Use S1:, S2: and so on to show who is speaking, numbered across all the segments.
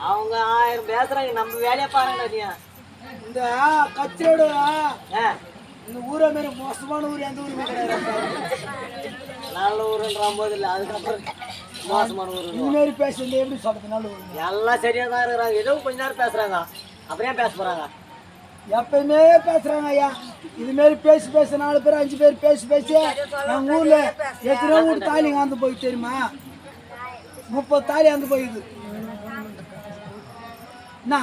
S1: அவங்க 1000 பேசுறாங்க, நம்ம வேலையை பாருங்க.
S2: இந்த கச்சோடு இந்த ஊரை மாரி மோசமான ஊர் எந்த ஊருமே கிடையாது.
S1: நல்ல ஊருன்ற போது இல்லை, அதுக்கப்புறம் மோசமான ஊர்.
S2: இந்த மாதிரி பேசுறது எப்படி சொல்றது? நல்ல ஊர்
S1: எல்லாம் சரியா தான் இருக்கிறாங்க. ஏதோ கொஞ்ச நேரம் பேசுறாங்க, அப்புறம் பேச போறாங்க.
S2: எப்பயுமே பேசுறாங்க ஐயா. இது மாரி பேசி 4 பேர் 5 பேர் பேசி எங்க ஊர்ல எத்தனை ஊர் தாலிங்க வந்து போய் தெரியுமா? 30 தாலி வந்து போயிடுது. என்ன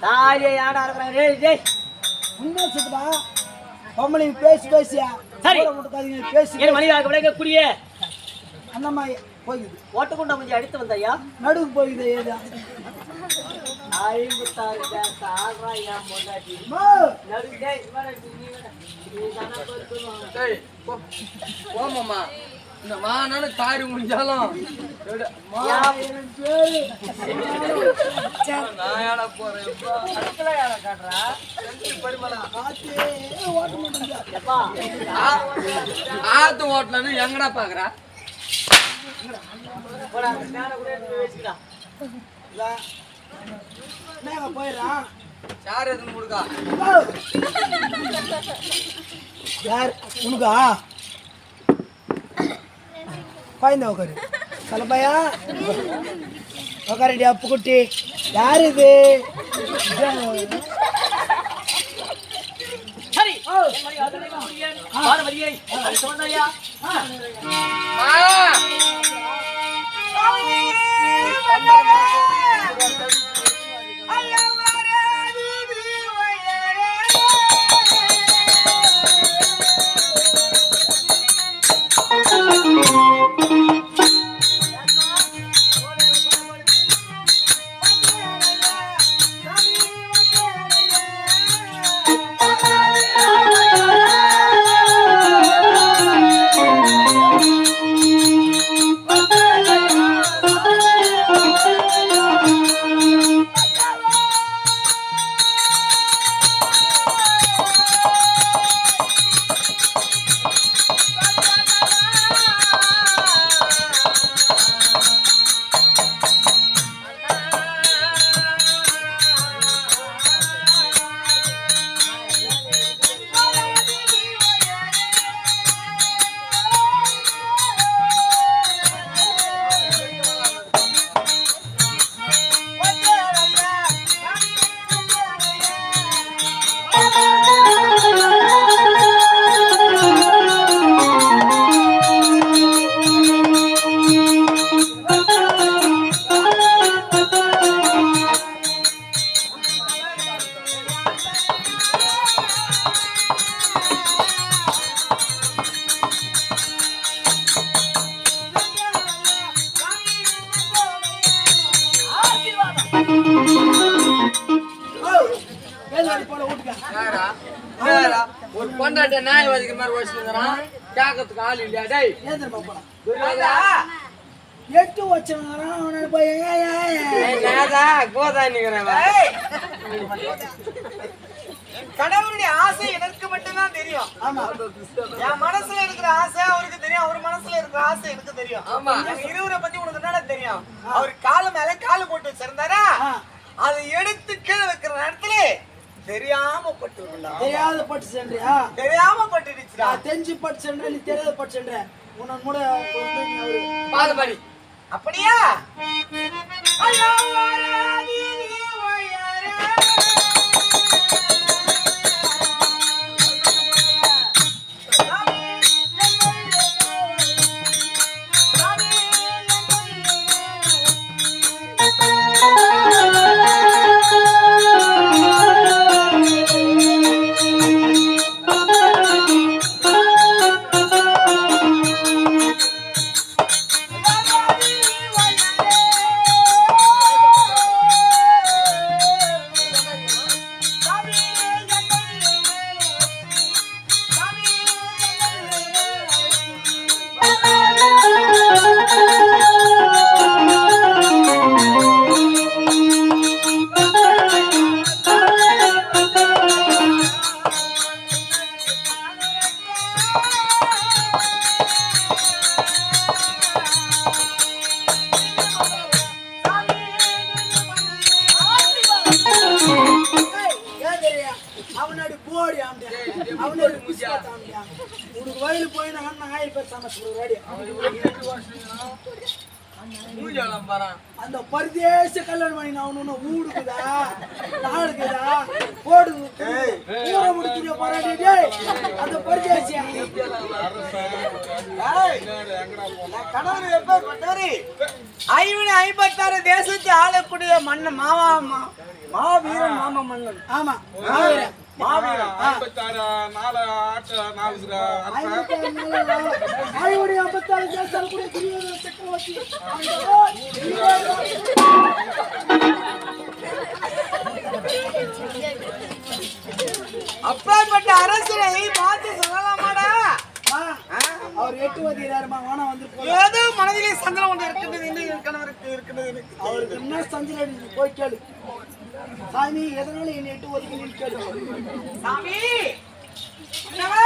S1: தாலியை யாரா இருக்கிறாங்க?
S2: உண்மை சொல்லுடா. பொம்பளைங்க பேசியா
S1: சரி
S2: பேசி
S1: மணி குடியே
S2: அந்த மாதிரி போயிடுது.
S1: ஓட்டுக்குண்ட கொஞ்சம் அடித்து வந்தாயா?
S2: நடுவுக்கு போயிடுது. ஏதா
S1: 56
S3: போமாமா இந்த மானால தாரி முடிஞ்சாலும் ஆத்து ஓட்டலன்னு எங்கடா பாக்குறா?
S2: போயிடறான்.
S3: யார் எதுன்னு கொடுக்கா?
S2: யார் உனக்கா? பாய்ந்த உக்காரு கலப்பையா உக்காரடி. அப்பு குட்டி யார் இது?
S1: சரி
S3: ஒரு பொண்டாட்ட நாய் வதிக்கிற மாதிரி வச்சுக்கிறான். கேட்கறதுக்கு ஆள் இல்லையா? டேய்
S2: எட்டு வச்சுக்கிறான்.
S4: கடவுளுடைய ஆசை எனக்கு மட்டும்தான் தெரியும். என் மனசுல இருக்கிற ஆசை அவருக்கு தெரியும், அவர் மனசுல இருக்கிற ஆசை எனக்கு தெரியும். இருவரை பத்தி உனக்கு என்ன தெரியும்? அவர் காலு மேல காலு போட்டு வச்சிருந்தாரா, அதை எடுத்து கீழே வைக்கிற நேரத்துல தெரியாம பட்டு
S2: தெரியாத பட்டு சென்றியா?
S4: தெரியாம பட்டுடுச்சுடா.
S2: தெரிஞ்சு பட்டு சென்ற நீ தெரியாத பட்டு சென்ற உன்ன கூட
S3: பாதுபடி
S4: அப்படியா?
S2: வயலுக்கு போய் நான் 1000 பேர் சமைச்சு ரெடி.
S3: மூஞ்சலாம் பாறான்.
S2: அந்த பரதேச கல்யாணம் பண்ணி நான் ஒண்ணு ஊடுக்குதா நாடுக்குதா போடு ஊர முடிக்கிற போராடி டேய் அந்த பரதேசி
S4: கணவர் எப்பேற்பட்டவரு? 56 தேசத்தை ஆளக்கூடிய மன்னன் மாவீரன் மாமா மன்னன்.
S2: ஆமா மாவீரன்
S4: மாவீரன்
S2: 56 தேசம் கூட துரியோதன சக்கரவர்த்தி
S4: அப்பேற்பட்ட அரசரை பார்த்து சொல்லலாமாடா?
S2: அவர் 8 வதிராருமா வானா வந்து
S4: ஏதோ மனதிலே சந்தனம் ஒன்று இருக்கின்றது என்று என் கணவருக்கு இருக்கின்றது.
S2: அவருக்கு என்ன சஞ்சலம் போய் கேளு. சாமி எதனால என்ன 8 வதிக்கு கேளு.
S4: சாமி என்னவா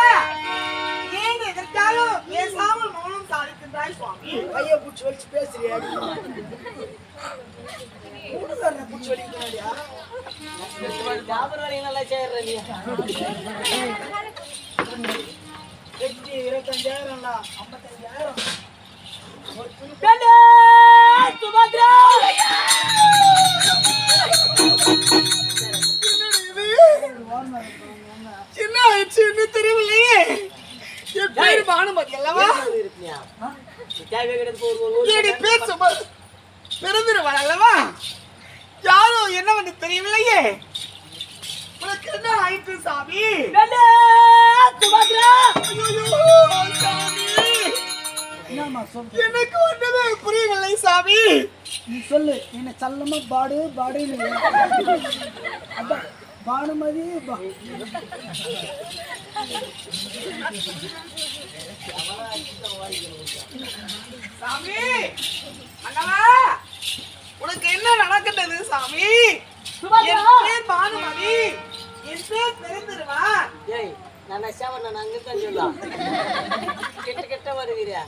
S4: ஏன் எதற்காலும் பேசாமல் மௌனம் சாதிக்கின்றாய் சுவாமி?
S2: கையை பிடிச்சி வலிச்சு பேசுறியா? கூடுதல் பிடிச்சி வலிக்கிறாடியா?
S1: ஞாபகம் வரைக்கும் நல்லா செய்யற நீ
S2: 25,000 55,000
S1: சுபத்ரா
S4: சின்ன சின்ன தெரியவில்லையே. என் பேரு பானுமதி அல்லவா?
S1: இருப்பியா தேவை கிடையாது
S4: என்னுடைய பேர் சுப பிறந்திருவாள் அல்லவா? யாரோ என்ன வந்து தெரியவில்லையே. உனக்கு என்ன ஆயிற்று சாமி?
S1: சுபத்ரா
S4: ஐயோ சாமி,
S2: என்னம்மா சொல்லு.
S4: எனக்கு ஒன்றுமே புரியவில்லை சாமி.
S2: நீ சொல்லு என்ன சல்லமா பாடு பாடுன்னு அதான் பானுமதி
S4: சாமி அண்ணா, உனக்கு என்ன நடக்கின்றது சாமி? என் பேர் பானுமதி, என் பேர் பிறந்திருவான்.
S1: ஏய் நான் சேவன் நான் அங்க தான் சொல்லலாம் கிட்ட கிட்ட வருகிறா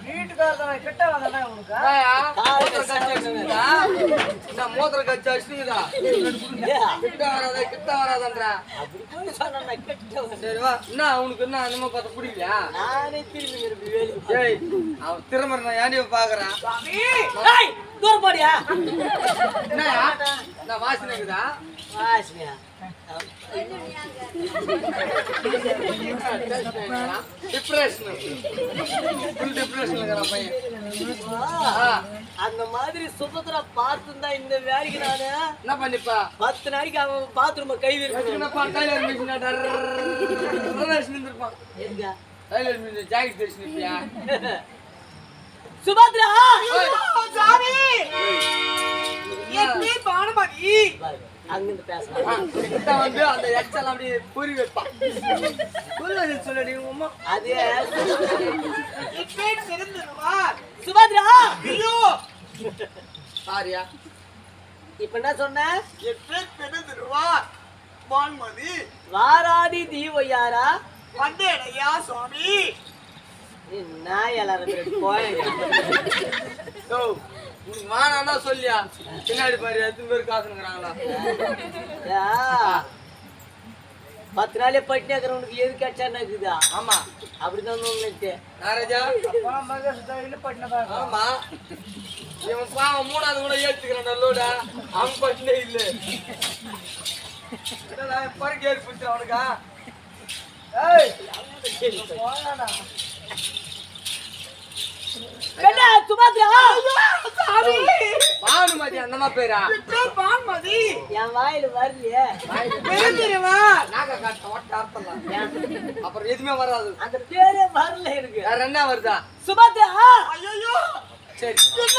S2: வீட்டுக்காரங்க கிட்ட வந்தா உனக்கு
S3: மோதிர கட்சி அடிச்சுதா கிட்ட வராதன்றா.
S1: அப்படி போய் சொன்னா கிட்ட வர
S3: சரி வா. என்ன அவனுக்கு என்ன அந்த மாதிரி பார்த்து பிடிக்கலையா?
S1: நானே திரும்பி திரும்பி வேலைக்கு
S3: ஏய் அவன் திறமை நான் ஏன்டி பாக்குறான்?
S4: சாமி
S1: தூரம் போடியா
S3: என்னயா நான் வாசனைக்குதா
S1: வாசியா
S3: டிப்ரெஷன் ஃபுல் டிப்ரெஷன்ல இருக்கிற பையன்.
S1: அந்த மாதிரி சுபத்ரா பார்த்துந்தா இந்த வேலைக்கு நானு
S3: என்ன பண்ணிப்பா
S1: 10 நாளைக்கு அவன் பாத்ரூம் கை விரிப்பான்
S3: டைலர் மிஷின் இருப்பான்.
S1: எங்க
S3: டைலர் மிஷின் ஜாக்கெட் தெரிச்சுப்பியா?
S1: சுபத்ரா
S4: சாமி என் பேர் பானுமதி.
S1: அங்கிருந்து பேசலாம்
S3: கிட்ட வந்து அந்த எச்சல் அப்படியே பொறி வைப்பான். சொல்லடி உமா.
S1: அது
S4: என் பேர் பிறந்திருவான்.
S1: சுபத்ரா
S4: ஐயோ
S3: சாரியா
S1: இப்ப என்ன சொன்ன
S4: என் பேர் பிறந்திருவான் பானுமதி.
S1: வாராடி தீவையாரா
S4: வந்தேடையா சுவாமி.
S1: நான் எல்லாரும் போயேங்க
S3: உனக்கு வானா சொல்லியா? பின்னாடி பாரு எத்தனை பேர் காசுங்கிறாங்களா?
S1: 10 நாளே பட்டினி இருக்கிறவனுக்கு எது கிடைச்சான்னு இருக்குதா?
S3: ஆமா
S1: அப்படிதான் நினைச்சு
S3: நாராஜா. ஆமா இவன் பாவம் 3வது கூட ஏத்துக்கிறான் நல்லோடா. அவன் பட்டினே இல்ல பறக்க ஏறி பிடிச்ச அவனுக்கா.
S1: சுபத்ரா
S3: பானுமதி அந்த பேரா?
S4: என் பேர் பானுமதி.
S1: என் வாயில வரலையே
S4: பிறந்திருவான்.
S3: நாங்க காட்ட ஒட்ட அர்த்தம் அப்புறம் எதுவுமே வராது.
S1: அந்த பேரே வரல எனக்கு.
S3: வேற என்ன வருதா?
S1: சுபத்ரா
S4: ஐயோ
S3: சரி
S4: என்ன